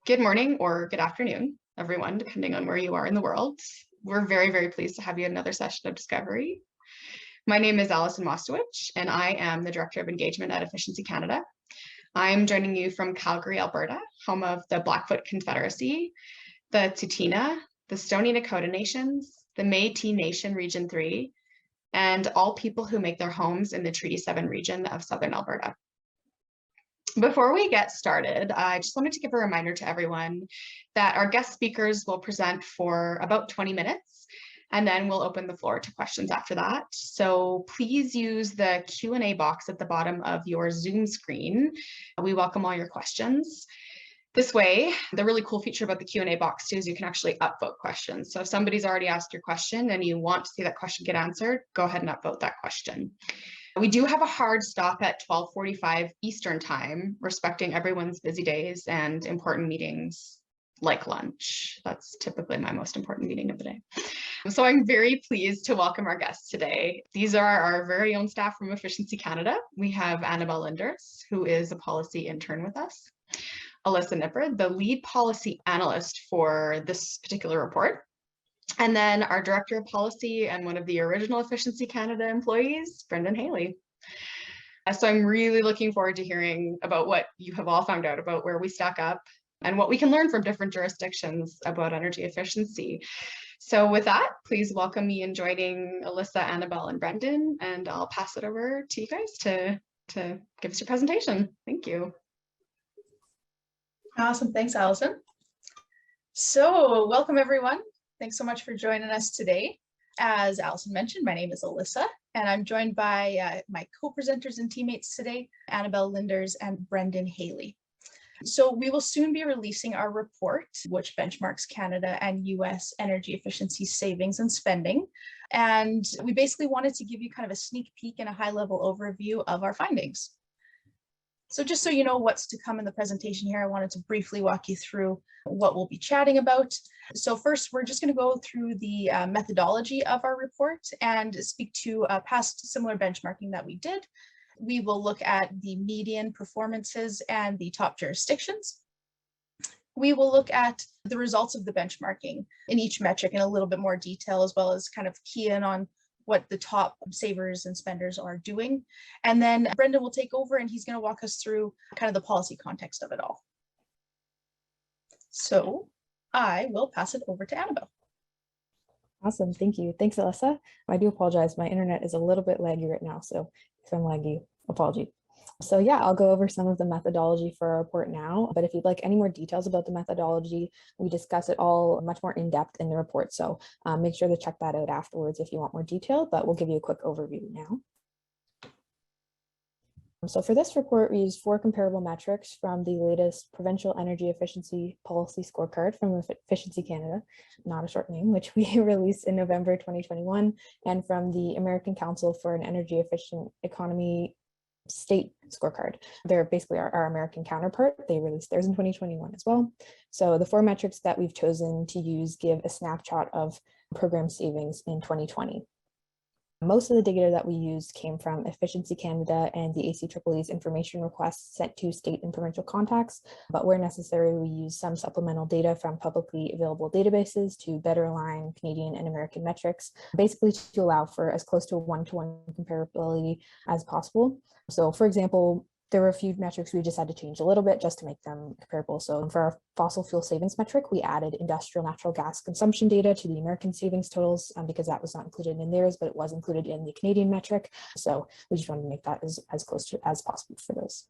Good morning or good afternoon, everyone, depending on where you are in the world. We're very, very pleased to have you in another session of Discovery. My name is Allison Mostowich, and I am the Director of Engagement at Efficiency Canada. I'm joining you from Calgary, Alberta, home of the Blackfoot Confederacy, the Tsuut'ina, the Stoney Nakoda Nations, the Métis Nation Region 3, and all people who make their homes in the Treaty 7 region of Southern Alberta. Before we get started, I just wanted to give a reminder to everyone that our guest speakers will present for about 20 minutes, and then we'll open the floor to questions after that. So please use the Q&A box at the bottom of your Zoom screen. We welcome all your questions. This way, the really cool feature about the Q&A box too is you can actually upvote questions. So if somebody's already asked your question and you want to see that question get answered, go ahead and upvote that question. We do have a hard stop at 12:45 Eastern time, respecting everyone's busy days and important meetings like lunch. That's typically my most important meeting of the day. So I'm very pleased to welcome our guests today. These are our very own staff from Efficiency Canada. We have Annabelle Linders, who is a policy intern with us. Alyssa Nippard, the lead policy analyst for this particular report. And then our Director of Policy and one of the original Efficiency Canada employees, Brendan Haley. So I'm really looking forward to hearing about what you have all found out about where we stack up and what we can learn from different jurisdictions about energy efficiency. So with that, please welcome me in joining Alyssa, Annabelle, and Brendan, and I'll pass it over to you guys to give us your presentation. Thank you. Awesome, thanks, Allison. So welcome everyone. Thanks so much for joining us today. As Allison mentioned, my name is Alyssa, and I'm joined by my co-presenters and teammates today, Annabelle Linders and Brendan Haley. So we will soon be releasing our report, which benchmarks Canada and US energy efficiency savings and spending. And we basically wanted to give you kind of a sneak peek and a high-level overview of our findings. So just so you know what's to come in the presentation here, I wanted to briefly walk you through what we'll be chatting about. So first, we're just going to go through the methodology of our report and speak to past similar benchmarking that we did. We will look at the median performances and the top jurisdictions. We will look at the results of the benchmarking in each metric in a little bit more detail, as well as kind of key in on what the top savers and spenders are doing. And then Brendan will take over and he's going to walk us through kind of the policy context of it all. So I will pass it over to Annabelle. Awesome, thank you. Thanks, Alyssa. I do apologize. My internet is a little bit laggy right now, so if I'm laggy, apology. So yeah, I'll go over some of the methodology for our report now, but if you'd like any more details about the methodology, we discuss it all much more in depth in the report. So make sure to check that out afterwards if you want more detail, but we'll give you a quick overview now. So for this report, we use 4 comparable metrics from the latest Provincial Energy Efficiency Policy Scorecard from Efficiency Canada, not a short name, which we released in November 2021, and from the American Council for an Energy Efficient Economy state scorecard. They're basically our American counterpart. They released theirs in 2021 as well. So the 4 metrics that we've chosen to use give a snapshot of program savings in 2020. Most of the data that we used came from Efficiency Canada and the ACEEE's information requests sent to state and provincial contacts, but where necessary, we use some supplemental data from publicly available databases to better align Canadian and American metrics, basically to allow for as close to a one-to-one comparability as possible. So for example, there were a few metrics we just had to change a little bit just to make them comparable. So for our fossil fuel savings metric, we added industrial natural gas consumption data to the American savings totals because that was not included in theirs, but it was included in the Canadian metric. So we just wanted to make that as close to as possible for those.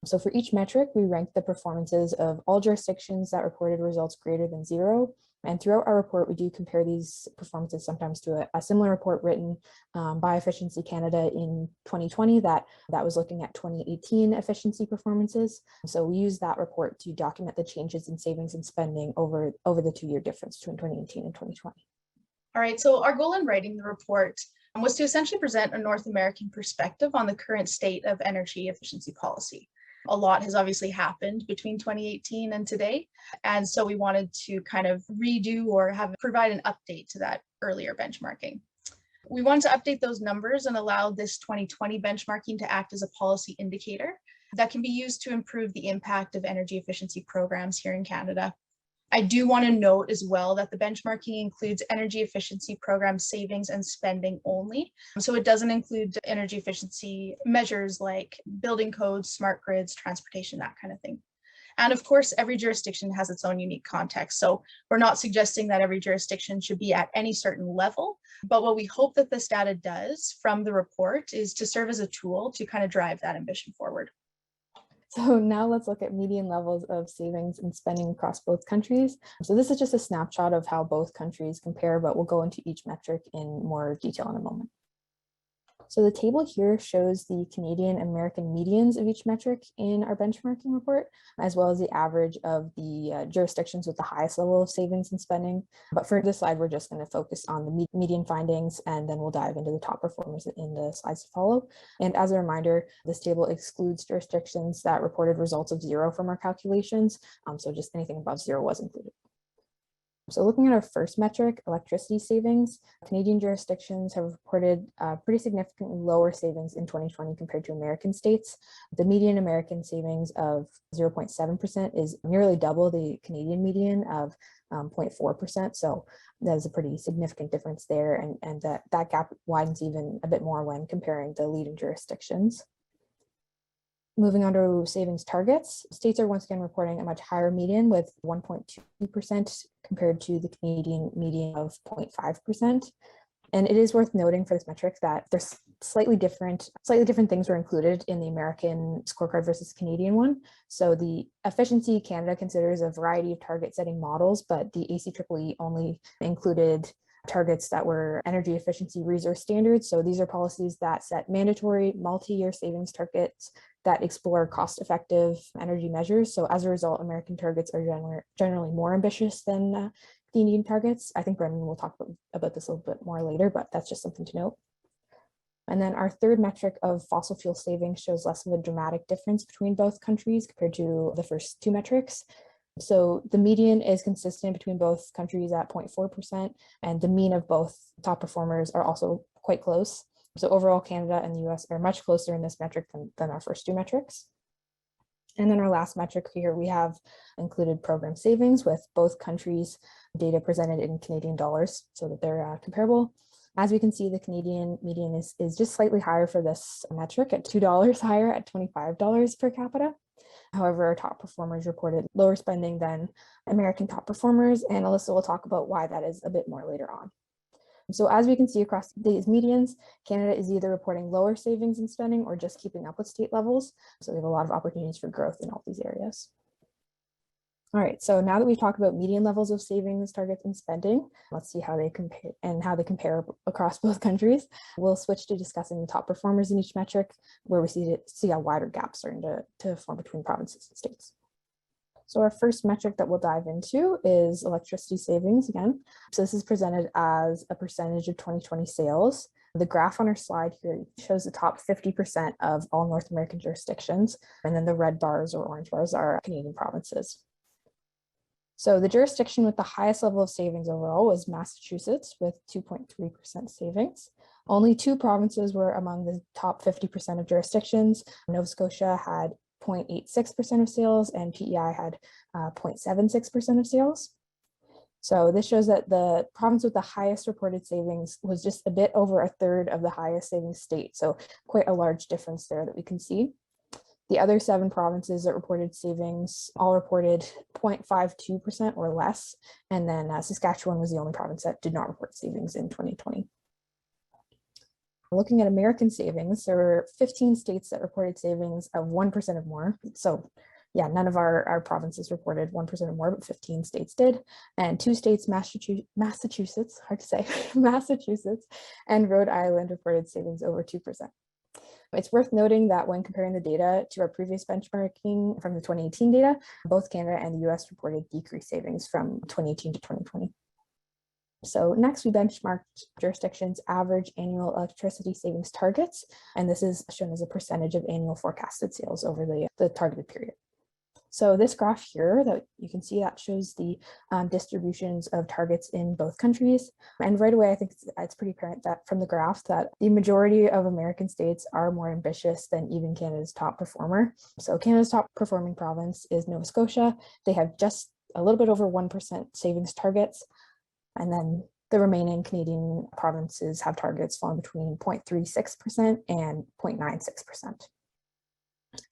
So for each metric, we ranked the performances of all jurisdictions that reported results greater than 0. And throughout our report, we do compare these performances sometimes to a similar report written by Efficiency Canada in 2020 that was looking at 2018 efficiency performances. So we use that report to document the changes in savings and spending over the 2-year difference between 2018 and 2020. All right, so our goal in writing the report was to essentially present a North American perspective on the current state of energy efficiency policy. A lot has obviously happened between 2018 and today. And so we wanted to kind of redo or provide an update to that earlier benchmarking. We wanted to update those numbers and allow this 2020 benchmarking to act as a policy indicator that can be used to improve the impact of energy efficiency programs here in Canada. I do want to note as well that the benchmarking includes energy efficiency program savings and spending only. So it doesn't include energy efficiency measures like building codes, smart grids, transportation, that kind of thing. And of course, every jurisdiction has its own unique context. So we're not suggesting that every jurisdiction should be at any certain level, but what we hope that this data does from the report is to serve as a tool to kind of drive that ambition forward. So now let's look at median levels of savings and spending across both countries. So this is just a snapshot of how both countries compare, but we'll go into each metric in more detail in a moment. So the table here shows the Canadian and American medians of each metric in our benchmarking report, as well as the average of the jurisdictions with the highest level of savings and spending. But for this slide, we're just going to focus on the median findings, and then we'll dive into the top performers in the slides to follow. And as a reminder, this table excludes jurisdictions that reported results of 0 from our calculations. So just anything above 0 was included. So looking at our first metric, electricity savings, Canadian jurisdictions have reported pretty significantly lower savings in 2020 compared to American states. The median American savings of 0.7% is nearly double the Canadian median of 0.4%. So that is a pretty significant difference there. And that gap widens even a bit more when comparing the leading jurisdictions. Moving on to savings targets, states are once again reporting a much higher median with 1.2% compared to the Canadian median of 0.5%. And it is worth noting for this metric that there's slightly different things were included in the American scorecard versus Canadian one. So the Efficiency Canada considers a variety of target setting models, but the ACEEE only included targets that were energy efficiency resource standards. So these are policies that set mandatory multi-year savings targets that explore cost-effective energy measures. So as a result, American targets are generally more ambitious than Canadian targets. I think Brendan will talk about this a little bit more later, but that's just something to note. And then our third metric of fossil fuel savings shows less of a dramatic difference between both countries compared to the first two metrics. So the median is consistent between both countries at 0.4%, and the mean of both top performers are also quite close. So overall, Canada and the US are much closer in this metric than our first two metrics. And then our last metric here, we have included program savings with both countries' data presented in Canadian dollars so that they're comparable. As we can see, the Canadian median is just slightly higher for this metric at $2 higher at $25 per capita. However, our top performers reported lower spending than American top performers, and Alyssa will talk about why that is a bit more later on. So as we can see across these medians, Canada is either reporting lower savings and spending or just keeping up with state levels. So we have a lot of opportunities for growth in all these areas. All right, so now that we've talked about median levels of savings, targets, and spending, let's see how they compare across both countries. We'll switch to discussing the top performers in each metric, where we see a wider gap starting to form between provinces and states. So our first metric that we'll dive into is electricity savings again. So this is presented as a percentage of 2020 sales. The graph on our slide here shows the top 50% of all North American jurisdictions, and then the red bars or orange bars are Canadian provinces. So the jurisdiction with the highest level of savings overall was Massachusetts with 2.3% savings. Only 2 provinces were among the top 50% of jurisdictions. Nova Scotia had 0.86% of sales and PEI had 0.76% of sales. So this shows that the province with the highest reported savings was just a bit over a third of the highest savings state. So quite a large difference there that we can see. The other 7 provinces that reported savings all reported 0.52% or less. And then Saskatchewan was the only province that did not report savings in 2020. Looking at American savings, there were 15 states that reported savings of 1% or more. So yeah, none of our provinces reported 1% or more, but 15 states did. And 2 states, Massachusetts, hard to say, Massachusetts and Rhode Island reported savings over 2%. It's worth noting that when comparing the data to our previous benchmarking from the 2018 data, both Canada and the US reported decreased savings from 2018 to 2020. So next we benchmarked jurisdictions' average annual electricity savings targets, and this is shown as a percentage of annual forecasted sales over the targeted period. So this graph here that you can see that shows the distributions of targets in both countries. And right away, I think it's pretty apparent that from the graph that the majority of American states are more ambitious than even Canada's top performer. So Canada's top performing province is Nova Scotia. They have just a little bit over 1% savings targets. And then the remaining Canadian provinces have targets falling between 0.36% and 0.96%.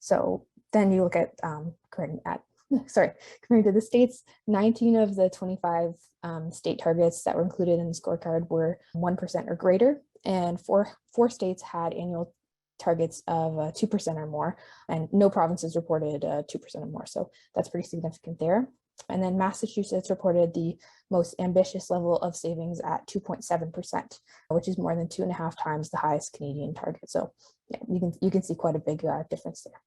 So then you look at comparing to the states, 19 of the 25 state targets that were included in the scorecard were 1% or greater, and four states had annual targets of 2% or more, and no provinces reported 2% or more. So that's pretty significant there. And then Massachusetts reported the most ambitious level of savings at 2.7%, which is more than 2.5 times the highest Canadian target. So yeah, you can see quite a big difference there.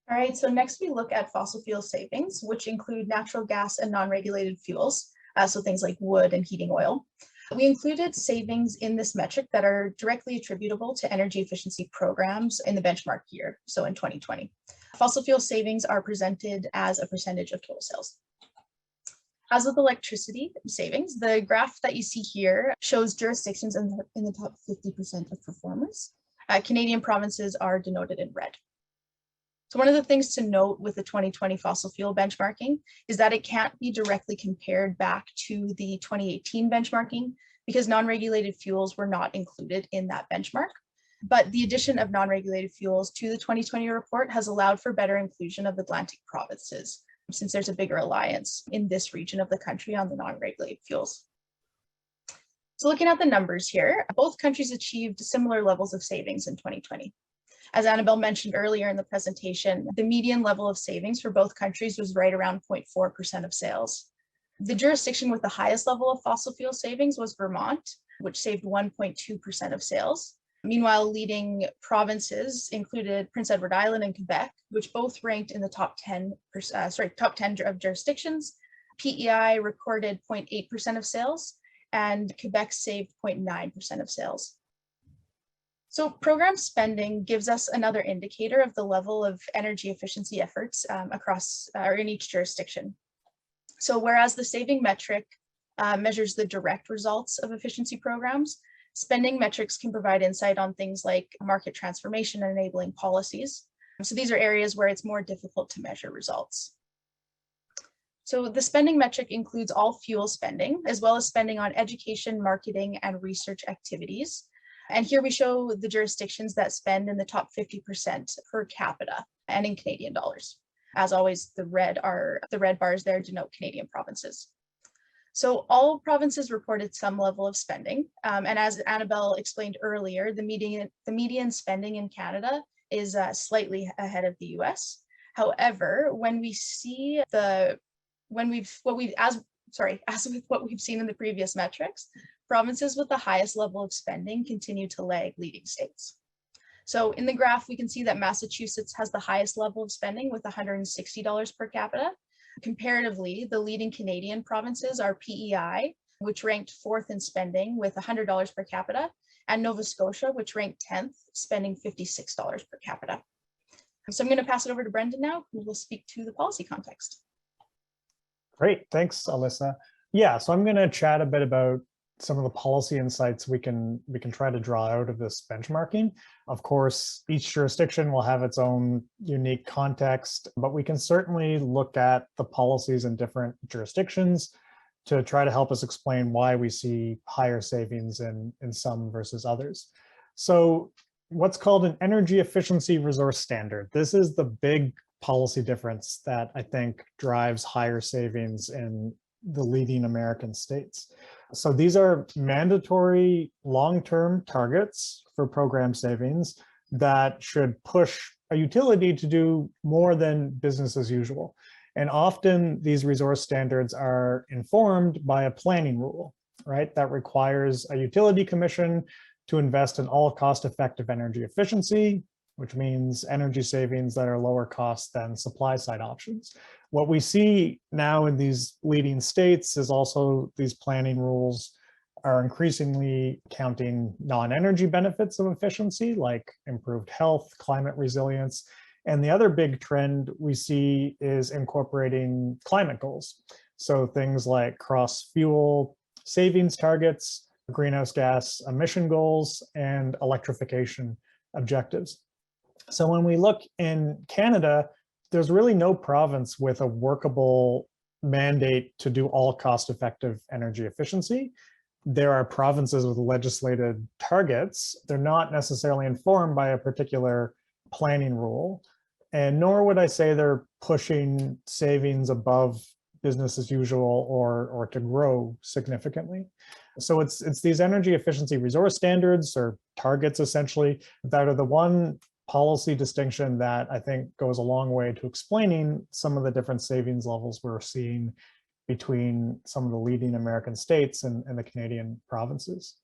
All right, so next we look at fossil fuel savings, which include natural gas and non-regulated fuels, so things like wood and heating oil. We included savings in this metric that are directly attributable to energy efficiency programs in the benchmark year, so in 2020. Fossil fuel savings are presented as a percentage of total sales. As with electricity savings, the graph that you see here shows jurisdictions in the top 50% of performers. Canadian provinces are denoted in red. So one of the things to note with the 2020 fossil fuel benchmarking is that it can't be directly compared back to the 2018 benchmarking because non-regulated fuels were not included in that benchmark. But the addition of non-regulated fuels to the 2020 report has allowed for better inclusion of Atlantic provinces, since there's a bigger reliance in this region of the country on the non-regulated fuels. So looking at the numbers here, both countries achieved similar levels of savings in 2020. As Annabelle mentioned earlier in the presentation, the median level of savings for both countries was right around 0.4% of sales. The jurisdiction with the highest level of fossil fuel savings was Vermont, which saved 1.2% of sales. Meanwhile, leading provinces included Prince Edward Island and Quebec, which both ranked in the top 10 of jurisdictions. PEI recorded 0.8% of sales, and Quebec saved 0.9% of sales. So program spending gives us another indicator of the level of energy efficiency efforts across or in each jurisdiction. So whereas the saving metric measures the direct results of efficiency programs, spending metrics can provide insight on things like market transformation and enabling policies. So these are areas where it's more difficult to measure results. So the spending metric includes all fuel spending, as well as spending on education, marketing, and research activities. And here we show the jurisdictions that spend in the top 50% per capita and in Canadian dollars. As always, the red bars there denote Canadian provinces. So all provinces reported some level of spending. And as Annabelle explained earlier, the median spending in Canada is slightly ahead of the US. However, when we see as with what we've seen in the previous metrics, provinces with the highest level of spending continue to lag leading states. So in the graph, we can see that Massachusetts has the highest level of spending with $160 per capita. Comparatively, the leading Canadian provinces are PEI, which ranked 4th in spending with $100 per capita, and Nova Scotia, which ranked 10th, spending $56 per capita. So I'm going to pass it over to Brendan now, who will speak to the policy context. Great, thanks, Alyssa. Yeah, so I'm going to chat a bit about some of the policy insights we can try to draw out of this benchmarking. Of course, each jurisdiction will have its own unique context, but we can certainly look at the policies in different jurisdictions to try to help us explain why we see higher savings in some versus others. So what's called an energy efficiency resource standard. This is the big policy difference that I think drives higher savings in the leading American states. So these are mandatory long-term targets for program savings that should push a utility to do more than business as usual. And often these resource standards are informed by a planning rule, right? That requires a utility commission to invest in all cost-effective energy efficiency, which means energy savings that are lower cost than supply side options. What we see now in these leading states is also these planning rules are increasingly counting non-energy benefits of efficiency, like improved health, climate resilience, And the other big trend we see is incorporating climate goals. So things like cross-fuel savings targets, greenhouse gas emission goals, and electrification objectives. So when we look in Canada, there's really no province with a workable mandate to do all cost-effective energy efficiency. There are provinces with legislated targets. They're not necessarily informed by a particular planning rule. And nor would I say they're pushing savings above business as usual or to grow significantly. So it's these energy efficiency resource standards or targets essentially that are the one policy distinction that I think goes a long way to explaining some of the different savings levels we're seeing between some of the leading American states and the Canadian provinces.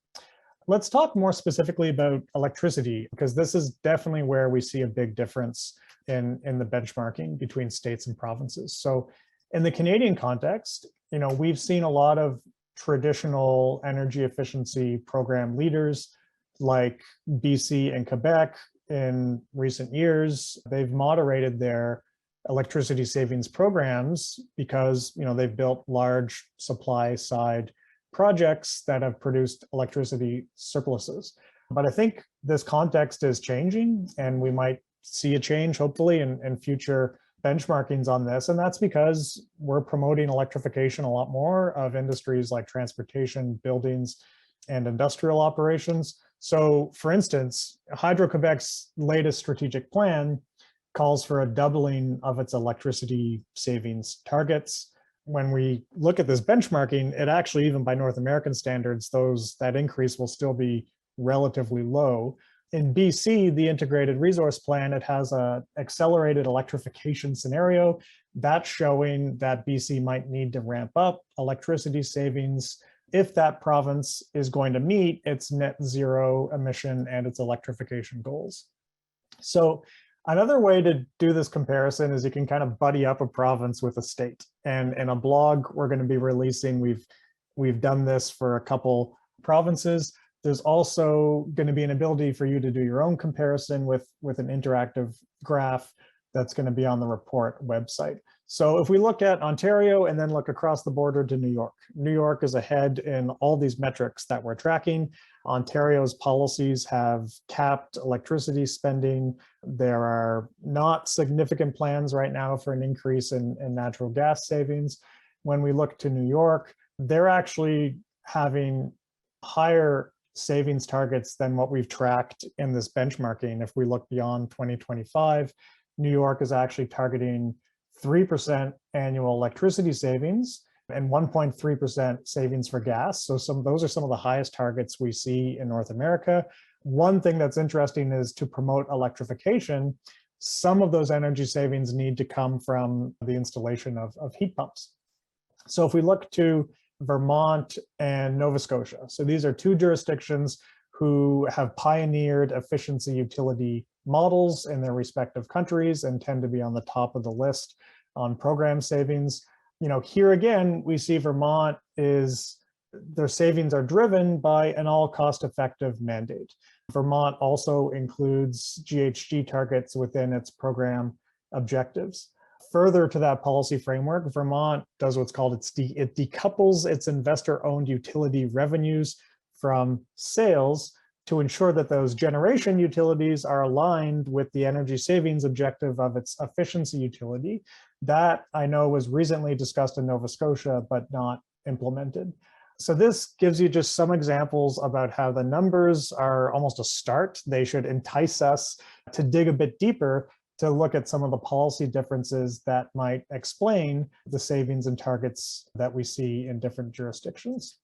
Let's talk more specifically about electricity, because this is definitely where we see a big difference in the benchmarking between states and provinces. So in the Canadian context, we've seen a lot of traditional energy efficiency program leaders like BC and Quebec in recent years. They've moderated their electricity savings programs because they've built large supply side projects that have produced electricity surpluses. But I think this context is changing, and we might see a change hopefully in future benchmarkings on this. And that's because we're promoting electrification a lot more of industries like transportation, buildings, and industrial operations. So for instance, Hydro-Quebec's latest strategic plan calls for a doubling of its electricity savings targets. When we look at this benchmarking, it actually, even by North American standards, that increase will still be relatively low. In BC, the integrated resource plan, it has an accelerated electrification scenario that's showing that BC might need to ramp up electricity savings if that province is going to meet its net zero emission and its electrification goals. So another way to do this comparison is you can kind of buddy up a province with a state. And in a blog we're going to be releasing, we've done this for a couple provinces. There's also going to be an ability for you to do your own comparison with an interactive graph that's going to be on the report website. So if we look at Ontario and then look across the border to New York, New York is ahead in all these metrics that we're tracking. Ontario's policies have capped electricity spending. There are not significant plans right now for an increase in natural gas savings. When we look to New York, they're actually having higher savings targets than what we've tracked in this benchmarking. If we look beyond 2025, New York is actually targeting 3% annual electricity savings and 1.3% savings for gas. So those are some of the highest targets we see in North America. One thing that's interesting is to promote electrification, some of those energy savings need to come from the installation of heat pumps. So if we look to Vermont and Nova Scotia, so these are two jurisdictions who have pioneered efficiency utility models in their respective countries and tend to be on the top of the list on program savings. Here again, we see Vermont their savings are driven by an all cost-effective mandate. Vermont also includes GHG targets within its program objectives. Further to that policy framework, Vermont does what's called it decouples its investor-owned utility revenues from sales to ensure that those generation utilities are aligned with the energy savings objective of its efficiency utility. That I know was recently discussed in Nova Scotia, but not implemented. So this gives you just some examples about how the numbers are almost a start. They should entice us to dig a bit deeper to look at some of the policy differences that might explain the savings and targets that we see in different jurisdictions.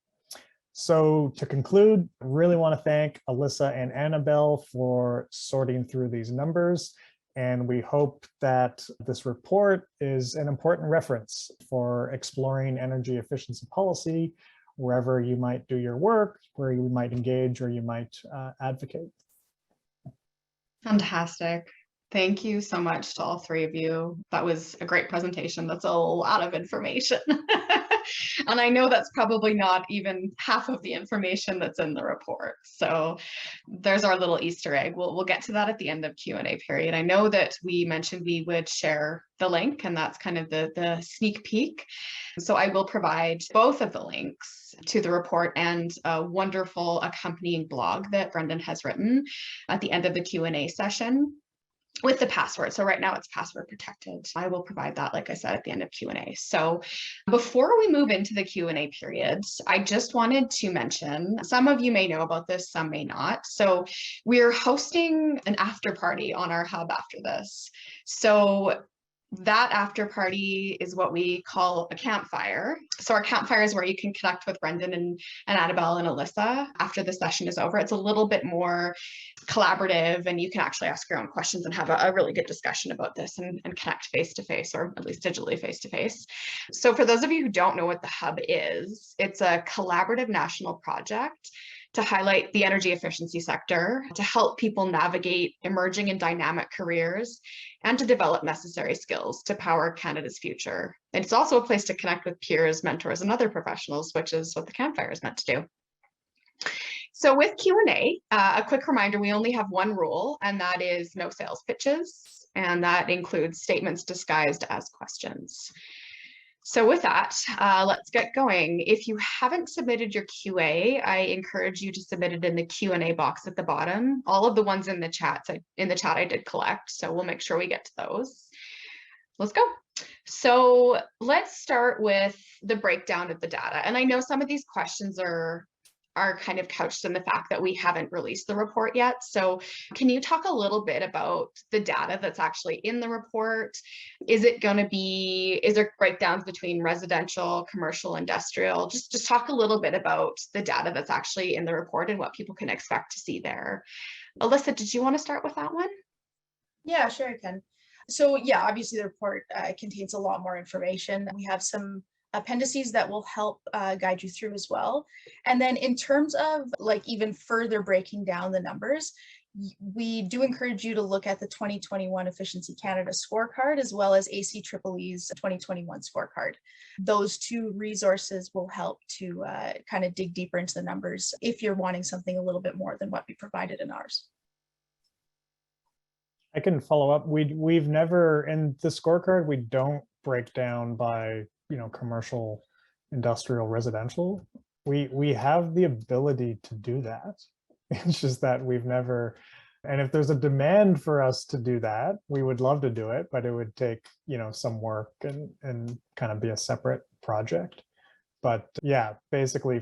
So to conclude, I really want to thank Alyssa and Annabelle for sorting through these numbers. And we hope that this report is an important reference for exploring energy efficiency policy wherever you might do your work, where you might engage or you might advocate. Fantastic. Thank you so much to all three of you. That was a great presentation. That's a lot of information. And I know that's probably not even half of the information that's in the report. So there's our little Easter egg. We'll get to that at the end of Q&A period. I know that we mentioned we would share the link, and that's kind of the sneak peek. So I will provide both of the links to the report and a wonderful accompanying blog that Brendan has written at the end of the Q&A session with the password. So right now it's password protected. I will provide that, like I said, at the end of Q&A. So before we move into the Q&A periods, I just wanted to mention, some of you may know about this, some may not. So we're hosting an after party on our hub after this. So that after party is what we call a campfire. So our campfire is where you can connect with Brendan and Annabelle and Alyssa after the session is over. It's a little bit more collaborative, and you can actually ask your own questions and have a really good discussion about this and connect face-to-face, or at least digitally face-to-face. So for those of you who don't know what the hub is, it's a collaborative national project to highlight the energy efficiency sector, to help people navigate emerging and dynamic careers, and to develop necessary skills to power Canada's future. And it's also a place to connect with peers, mentors, and other professionals, which is what the campfire is meant to do. So with Q&A, a quick reminder, we only have one rule, and that is no sales pitches, and that includes statements disguised as questions. So with that, let's get going. If you haven't submitted your QA, I encourage you to submit it in the Q&A box at the bottom. All of the ones in the chat I did collect, so we'll make sure we get to those. Let's go. So let's start with the breakdown of the data. And I know some of these questions are kind of couched in the fact that we haven't released the report yet. So can you talk a little bit about the data that's actually in the report? Is there breakdowns between residential, commercial, industrial? Just talk a little bit about the data that's actually in the report and what people can expect to see there. Alyssa, did you want to start with that one? Yeah, sure, I can. So yeah, obviously the report contains a lot more information. We have some appendices that will help guide you through as well. And then in terms of like even further breaking down the numbers, we do encourage you to look at the 2021 Efficiency Canada Scorecard, as well as ACEEE's 2021 Scorecard. Those two resources will help to kind of dig deeper into the numbers if you're wanting something a little bit more than what we provided in ours. I can follow up. We've never, in the scorecard, we don't break down by, commercial, industrial, residential. We have the ability to do that. It's just that we've never, and if there's a demand for us to do that, we would love to do it, but it would take, some work and kind of be a separate project. But yeah, basically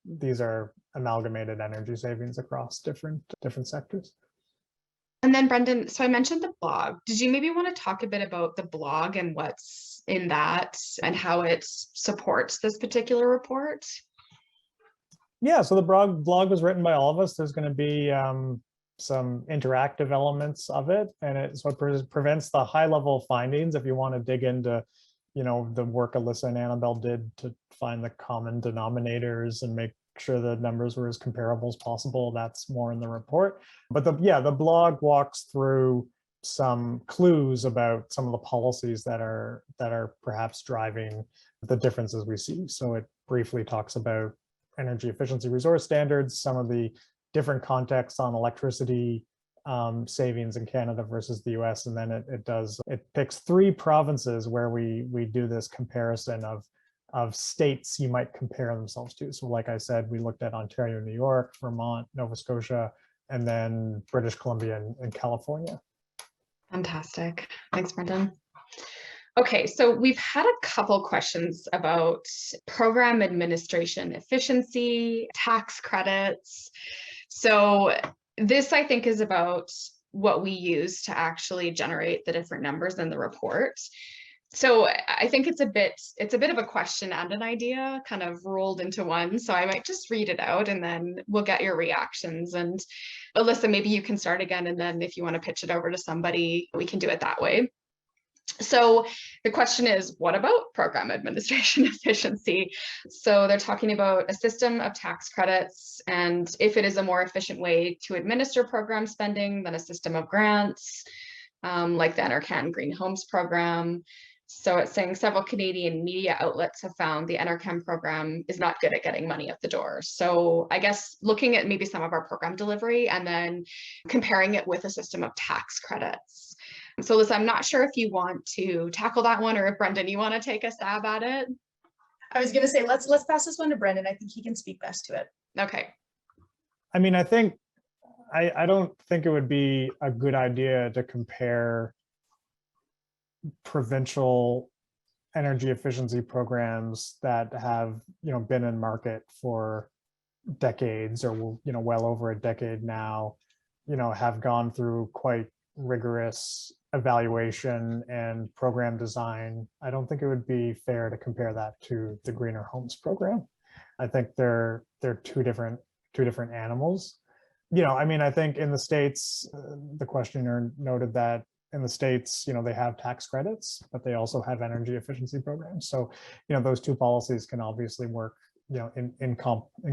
these are amalgamated energy savings across different sectors. And then Brendan, so I mentioned the blog. Did you maybe want to talk a bit about the blog and what's in that and how it supports this particular report? Yeah, so the blog was written by all of us. There's going to be some interactive elements of it, and it prevents the high level findings. If you want to dig into, the work Alyssa and Annabelle did to find the common denominators and make sure the numbers were as comparable as possible, that's more in the report. But the blog walks through some clues about some of the policies that are perhaps driving the differences we see. So it briefly talks about energy efficiency resource standards, some of the different contexts on electricity savings in Canada versus the US, and then it picks 3 provinces where we do this comparison of states you might compare themselves to. So like I said, we looked at Ontario, New York, Vermont, Nova Scotia, and then British Columbia and California. Fantastic. Thanks, Brendan. Okay, so we've had a couple questions about program administration efficiency, tax credits. So this, I think, is about what we use to actually generate the different numbers in the report. So I think it's a bit of a question and an idea kind of rolled into one. So I might just read it out and then we'll get your reactions. And Alyssa, maybe you can start again. And then if you want to pitch it over to somebody, we can do it that way. So the question is, what about program administration efficiency? So they're talking about a system of tax credits, and if it is a more efficient way to administer program spending than a system of grants, like the NRCan Green Homes program. So it's saying several Canadian media outlets have found the NRChem program is not good at getting money out the door. So I guess looking at maybe some of our program delivery and then comparing it with a system of tax credits. So Alyssa, I'm not sure if you want to tackle that one or if Brendan, you want to take a stab at it? I was gonna say, let's pass this one to Brendan. I think he can speak best to it. Okay. I mean, I don't think it would be a good idea to compare provincial energy efficiency programs that have, been in market for decades or, well over a decade now, have gone through quite rigorous evaluation and program design. I don't think it would be fair to compare that to the Greener Homes program. I think they're two different animals. I mean, I think in the States, the questioner noted that in the States, they have tax credits, but they also have energy efficiency programs. So, those two policies can obviously work, in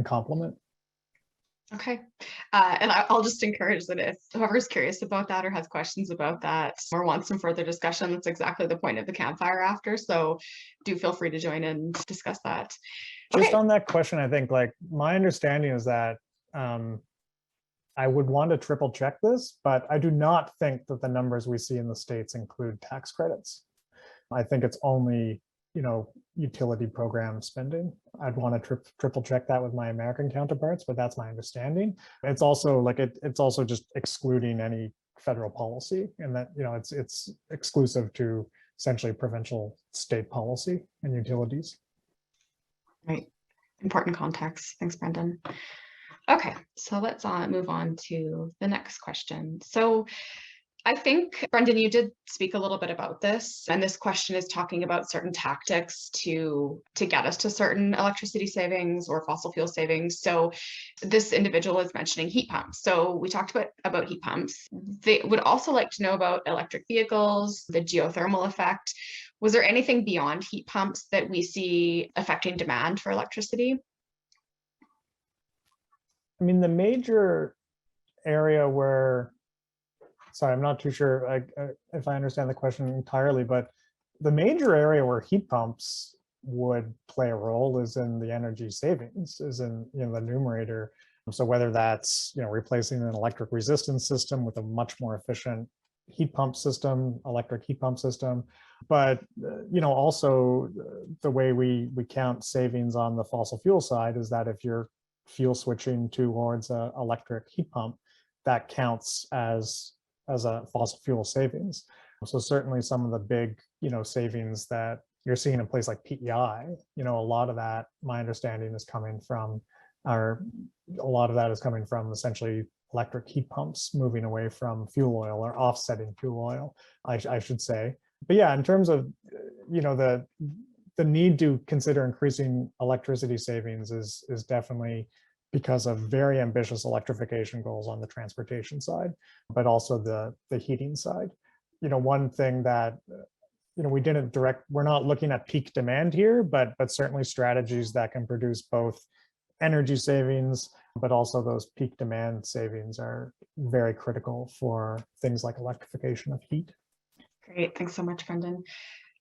complement. Okay. And I'll just encourage that if whoever's curious about that or has questions about that or wants some further discussion, that's exactly the point of the campfire after. So do feel free to join in and discuss that. Just Okay. on that question, I think my understanding is that I would want to triple check this, but I do not think that the numbers we see in the States include tax credits. I think it's only, utility program spending. I'd want to triple check that with my American counterparts, but that's my understanding. It's also it's also just excluding any federal policy, and that, it's exclusive to essentially provincial state policy and utilities. Right. Important context. Thanks, Brendan. Okay, so let's move on to the next question. So I think, Brendan, you did speak a little bit about this, and this question is talking about certain tactics to get us to certain electricity savings or fossil fuel savings. So this individual is mentioning heat pumps. So we talked about heat pumps. They would also like to know about electric vehicles, the geothermal effect. Was there anything beyond heat pumps that we see affecting demand for electricity? I mean, the major area where, sorry, I'm not too sure if I understand the question entirely, but the major area where heat pumps would play a role is in the energy savings, is in the numerator. So whether that's replacing an electric resistance system with a much more efficient heat pump system, electric heat pump system, but also the way we count savings on the fossil fuel side is that if you're fuel switching towards an electric heat pump, that counts as a fossil fuel savings. So certainly some of the big, savings that you're seeing in a place like PEI, a lot of that, my understanding, is coming from, essentially electric heat pumps moving away from fuel oil or offsetting fuel oil, I should say. But yeah, in terms of, the need to consider increasing electricity savings is definitely because of very ambitious electrification goals on the transportation side, but also the heating side. One thing that we're not looking at peak demand here, but certainly strategies that can produce both energy savings, but also those peak demand savings are very critical for things like electrification of heat. Great, thanks so much, Brendan.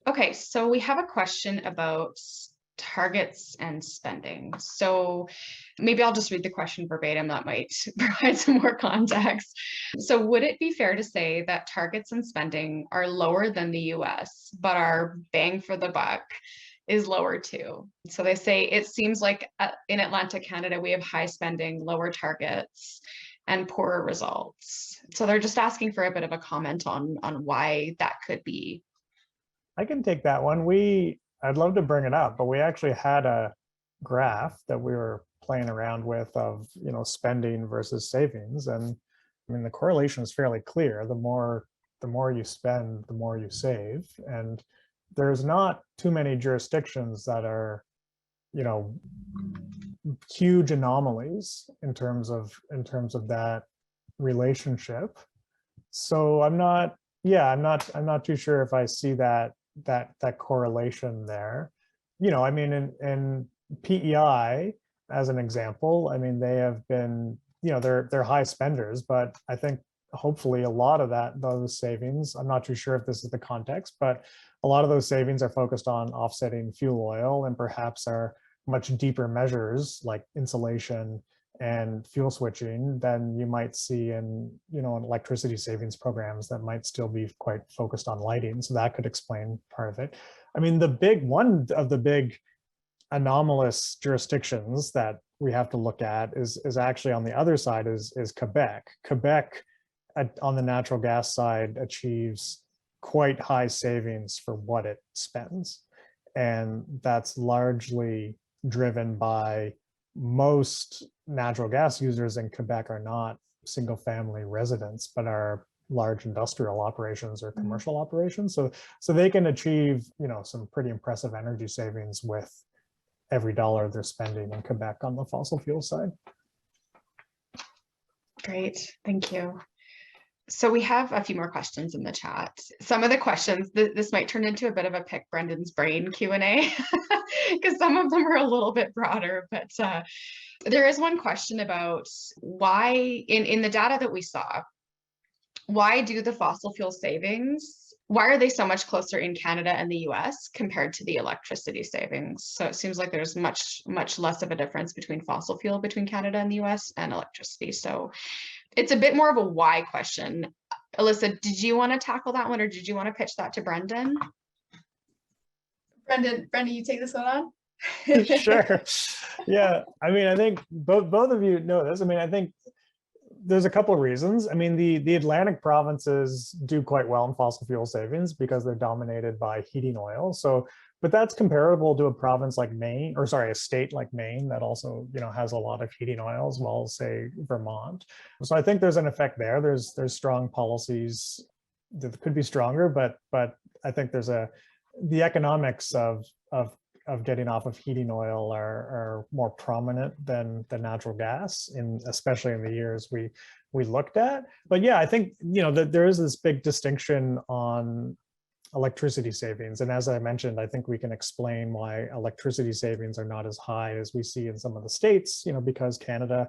Okay, so we have a question about targets and spending. So maybe I'll just read the question verbatim. That might provide some more context. So would it be fair to say that targets and spending are lower than the US, but our bang for the buck is lower too? So they say it seems like in Atlantic Canada, we have high spending, lower targets, and poorer results. So they're just asking for a bit of a comment on why that could be. I can take that one. I'd love to bring it up, but we actually had a graph that we were playing around with of, spending versus savings. And I mean, the correlation is fairly clear. The more you spend, the more you save. And there's not too many jurisdictions that are, huge anomalies in terms of that relationship. So I'm not too sure if I see that correlation there. I mean, in PEI, as an example, I mean, they have been, they're high spenders, but I think hopefully a lot of those savings, I'm not too sure if this is the context, but a lot of those savings are focused on offsetting fuel oil and perhaps are much deeper measures like insulation and fuel switching than you might see in, in electricity savings programs that might still be quite focused on lighting. So that could explain part of it. I mean, one of the big anomalous jurisdictions that we have to look at is actually on the other side is Quebec. Quebec on the natural gas side achieves quite high savings for what it spends. And that's largely driven by most natural gas users in Quebec are not single family residents, but are large industrial operations or commercial operations. So they can achieve, some pretty impressive energy savings with every dollar they're spending in Quebec on the fossil fuel side. Great, thank you. So we have a few more questions in the chat. Some of the questions, this might turn into a bit of a pick Brendan's brain Q&A because some of them are a little bit broader, but there is one question about why, in the data that we saw, why do the fossil fuel savings, why are they so much closer in Canada and the US compared to the electricity savings? So it seems like there's much less of a difference between fossil fuel between Canada and the US and electricity. So it's a bit more of a why question. Alyssa, did you want to tackle that one or did you want to pitch that to Brendan? Brendan, you take this one on? Sure. Yeah. I mean, I think both of you know this. I mean, I think there's a couple of reasons. I mean, the Atlantic provinces do quite well in fossil fuel savings because they're dominated by heating oil. So, but that's comparable to a province like Maine, or sorry, a state like Maine that also, has a lot of heating oil as well as, say, Vermont. So I think there's an effect there. There's strong policies that could be stronger, but I think the economics of getting off of heating oil are more prominent than the natural gas, especially in the years we looked at. But yeah, I think that there is this big distinction on electricity savings, and as I mentioned, I think we can explain why electricity savings are not as high as we see in some of the states. Because Canada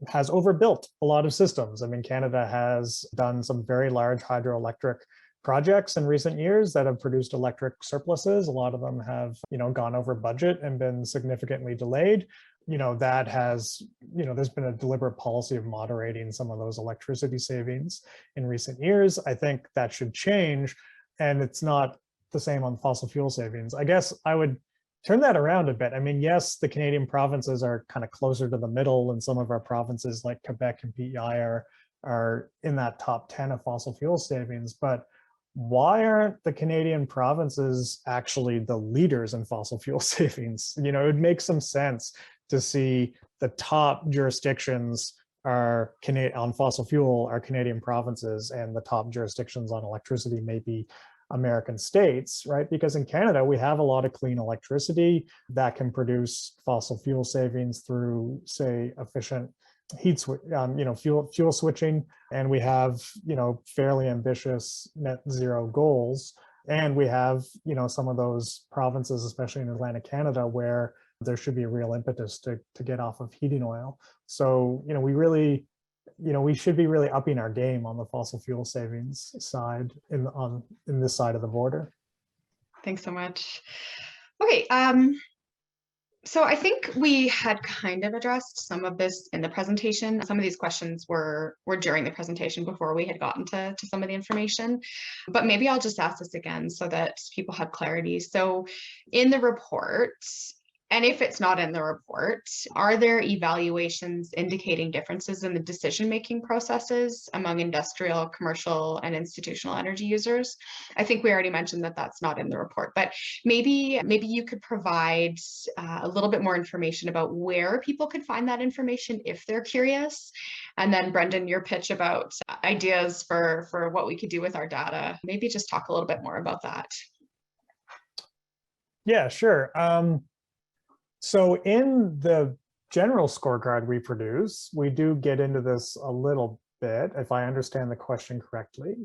has overbuilt a lot of systems. I mean, Canada has done some very large hydroelectric projects in recent years that have produced electric surpluses. A lot of them have, gone over budget and been significantly delayed. That has, there's been a deliberate policy of moderating some of those electricity savings in recent years. I think that should change. And it's not the same on fossil fuel savings. I guess I would turn that around a bit. I mean, yes, the Canadian provinces are kind of closer to the middle, and some of our provinces like Quebec and PEI are in that top 10 of fossil fuel savings, but why aren't the Canadian provinces actually the leaders in fossil fuel savings? It would make some sense to see the top jurisdictions on fossil fuel are Canadian provinces, and the top jurisdictions on electricity may be American states, right? Because in Canada, we have a lot of clean electricity that can produce fossil fuel savings through, say, efficient fuel switching, and we have fairly ambitious net zero goals, and we have some of those provinces, especially in Atlantic Canada, where there should be a real impetus to get off of heating oil. So we should be really upping our game on the fossil fuel savings side in this side of the border. Thanks so much. Okay. So I think we had kind of addressed some of this in the presentation. Some of these questions were during the presentation before we had gotten to some of the information, but maybe I'll just ask this again so that people have clarity. So in the report, and if it's not in the report, are there evaluations indicating differences in the decision-making processes among industrial, commercial, and institutional energy users? I think we already mentioned that that's not in the report, but maybe you could provide a little bit more information about where people could find that information if they're curious. And then Brendan, your pitch about ideas for what we could do with our data, maybe just talk a little bit more about that. Yeah, sure. So in the general scorecard we produce, we do get into this a little bit, if I understand the question correctly.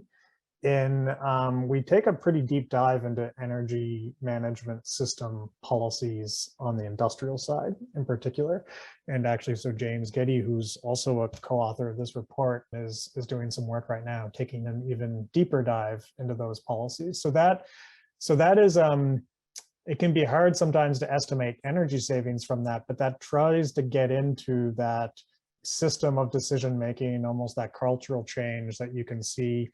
We take a pretty deep dive into energy management system policies on the industrial side in particular. And actually, so James Getty, who's also a co-author of this report, is doing some work right now, taking an even deeper dive into those policies. So So that is, it can be hard sometimes to estimate energy savings from that, but that tries to get into that system of decision making, almost that cultural change that you can see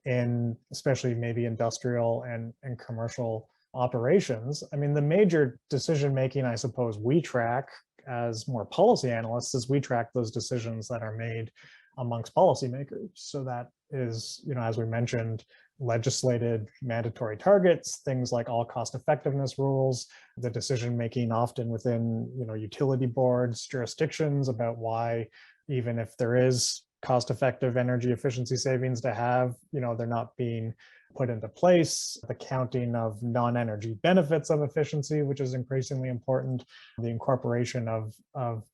in especially maybe industrial and commercial operations. I mean, the major decision making, I suppose, we track as more policy analysts is we track those decisions that are made amongst policymakers. So that is, as we mentioned, legislated mandatory targets, things like all cost effectiveness rules, the decision making often within, utility boards, jurisdictions about why, even if there is cost effective energy efficiency savings to have, they're not being put into place, the counting of non-energy benefits of efficiency, which is increasingly important, the incorporation of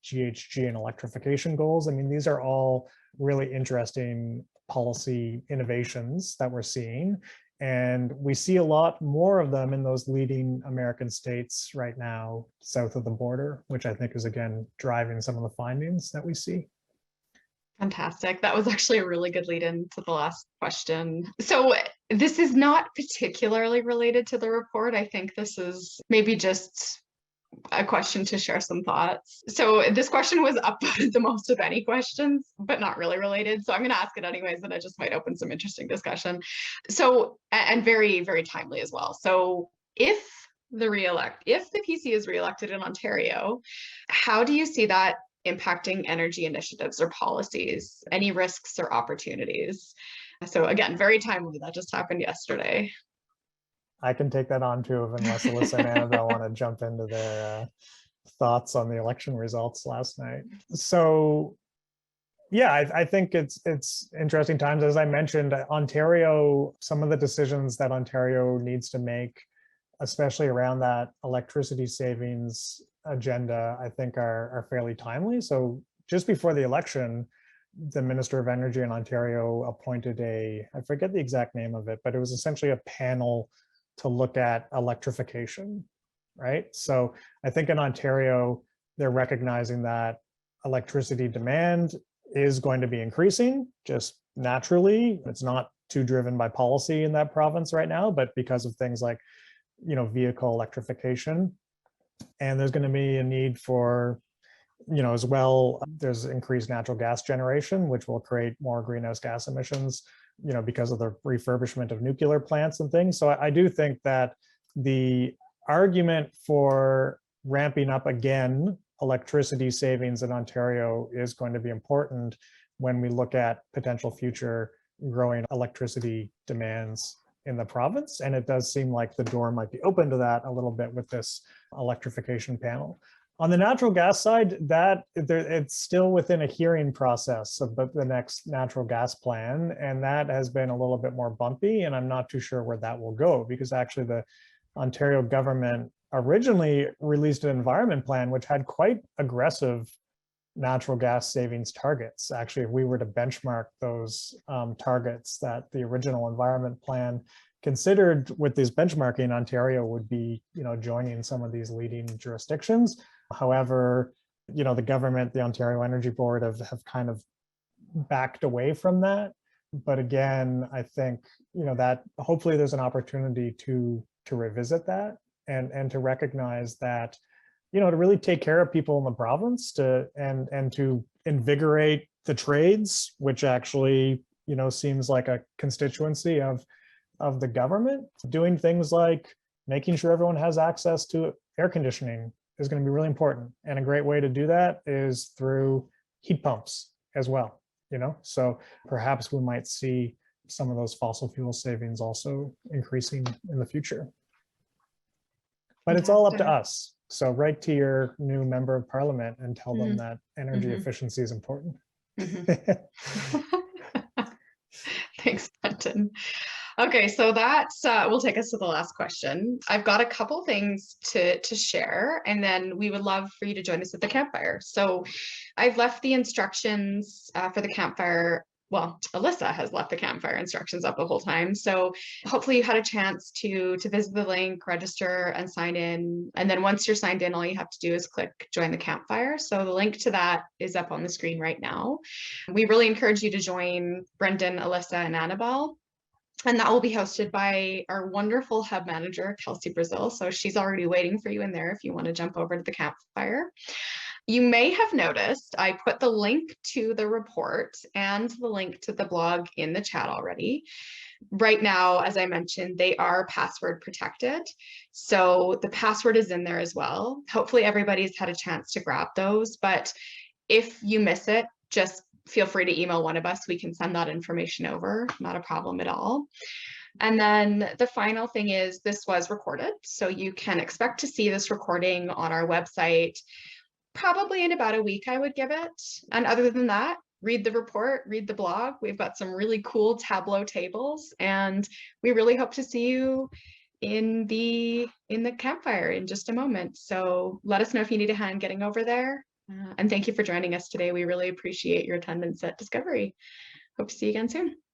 GHG and electrification goals. I mean, these are all really interesting policy innovations that we're seeing. And we see a lot more of them in those leading American states right now, south of the border, which I think is, again, driving some of the findings that we see. Fantastic. That was actually a really good lead in to the last question. So this is not particularly related to the report. I think this is maybe just a question to share some thoughts. So this question was upvoted the most of any questions, but not really related. So I'm going to ask it anyways, and it just might open some interesting discussion. So, and very, very timely as well. So if the PC is reelected in Ontario, how do you see that impacting energy initiatives or policies? Any risks or opportunities? So again, very timely. That just happened yesterday. I can take that on too, unless Alyssa and Annabelle want to jump into their thoughts on the election results last night. So yeah, I think it's interesting times. As I mentioned, Ontario, some of the decisions that Ontario needs to make, especially around that electricity savings agenda, I think are fairly timely. So just before the election, the Minister of Energy in Ontario appointed I forget the exact name of it, but it was essentially a panel to look at electrification, right? So I think in Ontario, they're recognizing that electricity demand is going to be increasing just naturally. It's not too driven by policy in that province right now, but because of things like, vehicle electrification. And there's going to be a need for, as well, there's increased natural gas generation, which will create more greenhouse gas emissions, because of the refurbishment of nuclear plants and things. So I do think that the argument for ramping up again electricity savings in Ontario is going to be important when we look at potential future growing electricity demands in the province. And it does seem like the door might be open to that a little bit with this electrification panel. On the natural gas side, it's still within a hearing process of the next natural gas plan, and that has been a little bit more bumpy, and I'm not too sure where that will go, because actually the Ontario government originally released an environment plan which had quite aggressive natural gas savings targets. Actually, if we were to benchmark those targets that the original environment plan considered with this benchmarking, Ontario would be, joining some of these leading jurisdictions. However, the government, the Ontario Energy Board have kind of backed away from that. But again, I think, that hopefully there's an opportunity to revisit that and to recognize that, to really take care of people in the province and to invigorate the trades, which actually, seems like a constituency of the government. Doing things like making sure everyone has access to air conditioning is going to be really important. And a great way to do that is through heat pumps as well, So perhaps we might see some of those fossil fuel savings also increasing in the future. But it's all up to us. So write to your new member of parliament and tell them that energy efficiency is important. Thanks, Brenton. Okay, so that will take us to the last question. I've got a couple things to share, and then we would love for you to join us at the campfire. So I've left the instructions for the campfire. Well, Alyssa has left the campfire instructions up the whole time. So hopefully you had a chance to visit the link, register, and sign in. And then once you're signed in, all you have to do is click join the campfire. So the link to that is up on the screen right now. We really encourage you to join Brendan, Alyssa, and Annabelle. And that will be hosted by our wonderful hub manager, Kelsey Brazil. So she's already waiting for you in there if you want to jump over to the campfire. You may have noticed I put the link to the report and the link to the blog in the chat already. Right now, as I mentioned, they are password protected. So the password is in there as well. Hopefully everybody's had a chance to grab those, but if you miss it, just feel free to email one of us. We can send that information over, not a problem at all. And then the final thing is this was recorded. So you can expect to see this recording on our website, probably in about a week, I would give it. And other than that, read the report, read the blog. We've got some really cool Tableau tables, and we really hope to see you in the campfire in just a moment. So let us know if you need a hand getting over there. And thank you for joining us today. We really appreciate your attendance at Discovery. Hope to see you again soon.